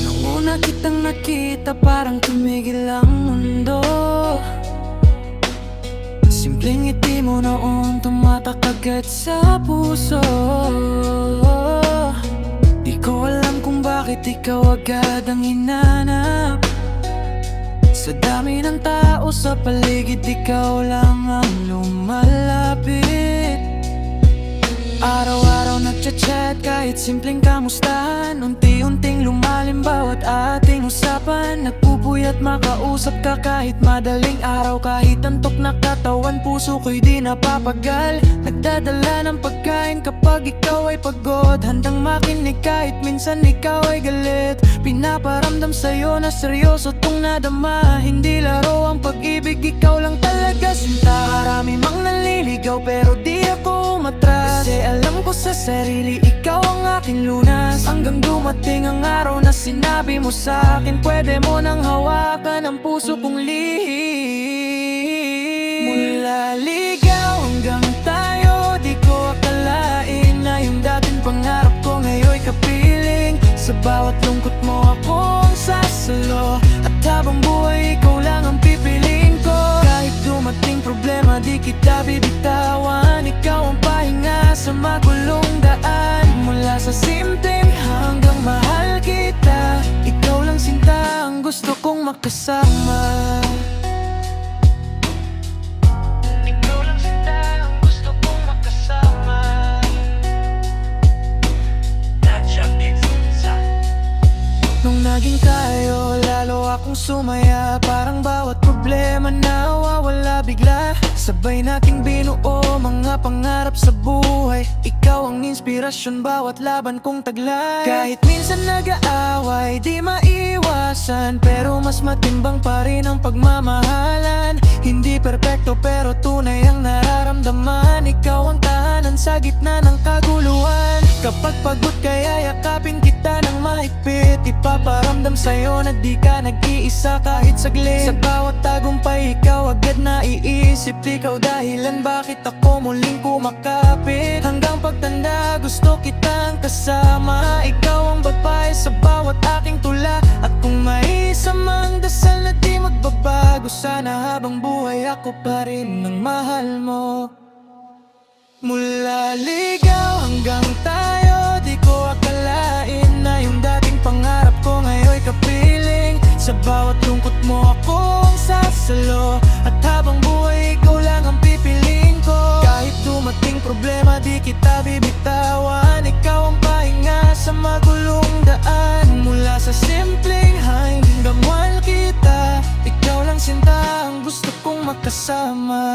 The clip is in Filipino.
Nung una kitang nakita, parang tumigil ang mundo. Simpleng ngiti mo noon, tumatak agad sa puso. Di ko alam kung bakit ikaw agad ang hinanap. Sa dami ng tao sa paligid, ikaw lang ang lumalapit. Araw-araw nagchat-chat, kahit simpleng kamustahan. Unti-unting lumalim bawat ating usapan. Nagpupuyat makausap ka kahit madaling araw. Kahit antok na katawan, puso ko'y di napapagal. Nagdadala ng pagkain kapag ikaw ay pagod. Handang makinig kahit minsan ikaw ay galit. Pinaparamdam sa'yo na seryoso tong nadama. Hindi laro ang pag-ibig, ikaw lang talaga sinta. Marami mang naliligaw pero di ako umatras. Kasi alam ko sa sarili, ikaw ang aking lunas. Hanggang dumating ang araw na sinabi mo sa akin, pwede mo nang hawakan ang puso kong lihim. Mula ligaw hanggang tayo, di ko akalain na yung dating pangarap ko ngayon'y kapiling. Sa bawat lungkot mo ako ang sasalo, at habang buhay ikaw lang ang pipiliin ko. Kahit dumating problema, di kita bibitawan. Ikaw ang pahinga sa magulong daan. Mula sa simpleng hanggang mahal kita, ikaw lang sinta ang gusto kong makasama. Ikaw lang sinta ang gusto kong makasama. Nung naging tayo, lalo akong sumaya. Parang bawat problema nawawala bigla. Sabay nating binuo mga pangarap sa buhay. Ikaw ang inspirasyon bawat laban kong taglay. Kahit minsan nag-aaway, di maiwasan, pero mas matimbang pa rin ang pagmamahalan. Hindi perpekto pero tunay ang nararamdaman. Ikaw ang tahanan sa gitna ng kaguluhan. Kapag pagod kaya yakapin kita ng mahigpit. Ipaparamdam sa'yo na di ka nag-iisa kahit saglit. Sa bawat tagumpay ikaw agad naiisip. Ikaw dahilan bakit ako muling kumakapit. Hanggang pagtanda gusto kitang kasama. Ikaw ang babae sa bawat aking tula. At kung may isamang dasal na di magbabago, sana habang buhay ako pa rin ang mahal mo. Mula ligaw hanggang tayo, di ko akalain na yung dating pangarap ko ngayon'y kapiling. Sa bawat lungkot mo ako ang sasalo, at habang buhay ikaw lang ang pipiliin ko. Kahit dumating problema, di kita bibitawan. Ikaw ang pahinga sa magulong daan. Mula sa simpleng hanggang mahal kita, ikaw lang sinta ang gusto kong makasama.